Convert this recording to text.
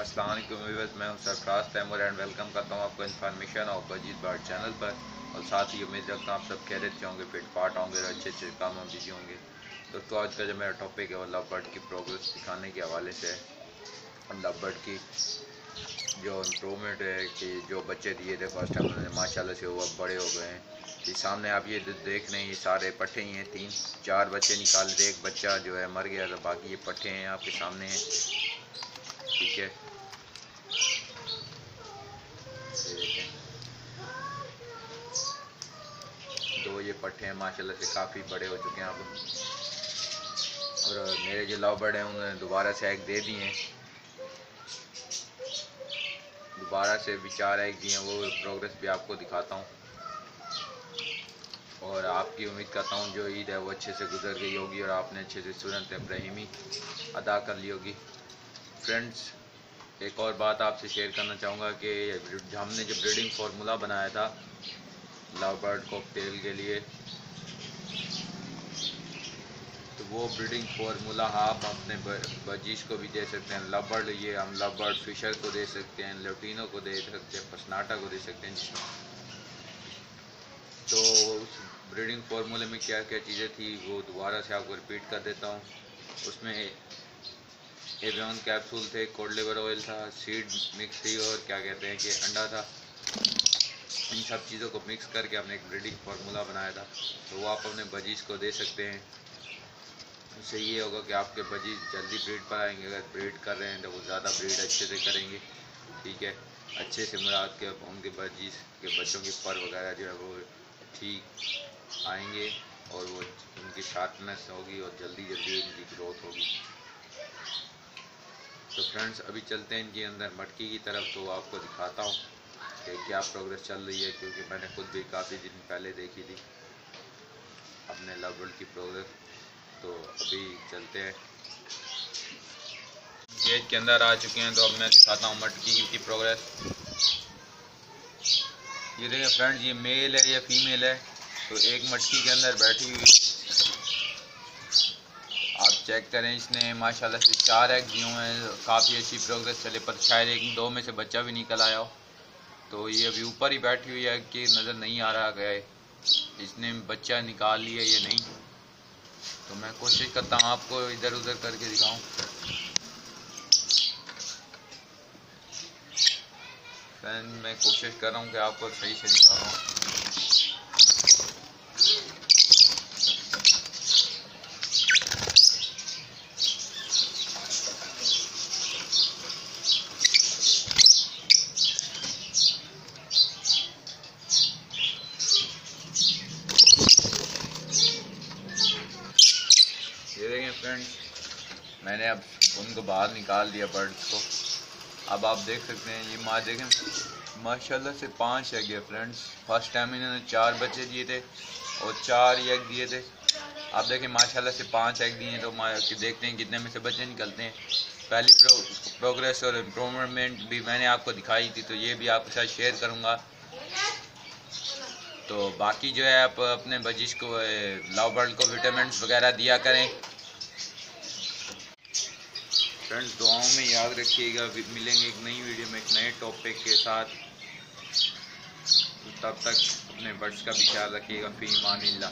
अस्सलाम वालेकुम व्यूअर्स, मैं हूं सरफराज तैमूर एंड वेलकम करता हूं आपको इन्फॉर्मेशन और बजीद बर्ड चैनल पर। और साथ ही उम्मीद रखता हूं आप सब खैरियत से होंगे, फिट फाट होंगे और अच्छे अच्छे कामों में बिजी होंगे। दोस्तों, आज का जो मेरा टॉपिक है वो लव बर्ड की प्रोग्रेस दिखाने के हवाले से है। लव बर्ड की जो इम्प्रूवमेंट है कि जो बच्चे दिए थे फर्स्ट टाइम उन्होंने माशाल्लाह से वो अब बड़े हो गए हैं। ये सामने आप ये देख रहे हैं, ये सारे पट्ठे ही हैं। 3-4 बच्चे निकाले थे, एक बच्चा जो है मर गया था, बाकी ये पट्ठे हैं आपके सामने हैं। ठीक है, दो ये पट्ठे हैं माशाल्लाह से काफ़ी बड़े हो चुके हैं अब। और मेरे जो लव बर्ड हैं उन्होंने दोबारा से एग दे दिए हैं, दोबारा से भी 4 एग दिए हैं। वो प्रोग्रेस भी आपको दिखाता हूँ और आपकी उम्मीद करता हूँ जो ईद है वो अच्छे से गुजर गई होगी और आपने अच्छे से सुन्नत इब्राहिमी अदा कर ली होगी। फ्रेंड्स, एक और बात आपसे शेयर करना चाहूँगा कि हमने जो ब्रीडिंग फार्मूला बनाया था लव बर्ड कॉकटेल के लिए, तो वो ब्रीडिंग फार्मूला आप अपने बजीज को भी दे सकते हैं। लव बर्ड, ये हम लव बर्ड फिशर को दे सकते हैं, लुटिनो को दे सकते हैं, पसनाटा को दे सकते हैं। तो उस ब्रीडिंग फार्मूले में क्या क्या चीज़ें थी वो दोबारा से आपको रिपीट कर देता हूँ। उसमें एवियन कैप्सूल थे, कोड लिवर ऑयल था, सीड मिक्स थी और क्या कहते हैं कि अंडा था। इन सब चीज़ों को मिक्स करके हमने एक ब्रीडिंग फार्मूला बनाया था, तो वो आप अपने बजीज को दे सकते हैं। उससे ये होगा कि आपके बजीज जल्दी ब्रीड पर आएंगे। अगर ब्रीड कर रहे हैं तो वो ज़्यादा ब्रीड अच्छे से करेंगे। ठीक है, अच्छे से मुराद के उनके बजीज के बच्चों की पर वगैरह जो है वो ठीक आएंगे और वो उनकी शार्पनेस होगी और जल्दी जल्दी उनकी ग्रोथ होगी। तो फ्रेंड्स, अभी चलते हैं इनके अंदर मटकी की तरफ, तो आपको दिखाता हूँ कि क्या प्रोग्रेस चल रही है, क्योंकि मैंने खुद भी काफ़ी दिन पहले देखी थी अपने लव बर्ड की प्रोग्रेस। तो अभी चलते हैं, केज के अंदर आ चुके हैं, तो अब मैं दिखाता हूँ मटकी की प्रोग्रेस। ये देखिए फ्रेंड्स, ये मेल है या फीमेल है, तो एक मटकी के अंदर बैठी हुई आप चेक करें। इसने माशाल्लाह से 4 एग दिए हुए हैं, काफ़ी अच्छी प्रोग्रेस चले, पर शायद 1-2 में से बच्चा भी निकल आया हो। तो ये अभी ऊपर ही बैठी हुई है कि नज़र नहीं आ रहा गया है इसने बच्चा निकाल लिया या नहीं। तो मैं कोशिश करता हूँ आपको इधर उधर करके दिखाऊं। फ्रेंड, मैं कोशिश कर रहा हूँ कि आपको सही से दिखा रहा हूँ। ये देखें फ्रेंड्स, मैंने अब उनको बाहर निकाल दिया बर्ड्स को। अब आप देख सकते हैं ये माँ देखें माशाल्लाह से 5 एग है फ्रेंड्स। फर्स्ट टाइम इन्होंने 4 बच्चे दिए थे और 4 एग दिए थे। आप देखें माशाल्लाह से 5 एग दिए हैं, तो देखते हैं कितने में से बच्चे निकलते हैं। पहली प्रोग्रेस और इम्प्रूवमेंट भी मैंने आपको दिखाई थी, तो ये भी आपके साथ शेयर करूँगा। तो बाकी जो है आप अपने बजिश को लव बर्ड को विटामिन वगैरह दिया करें। फ्रेंड्स, दुआओं में याद रखिएगा। मिलेंगे एक नई वीडियो में एक नए टॉपिक के साथ। तब तक अपने बर्ड्स का भी ख्याल रखिएगा। फी ईमानिल्लाह।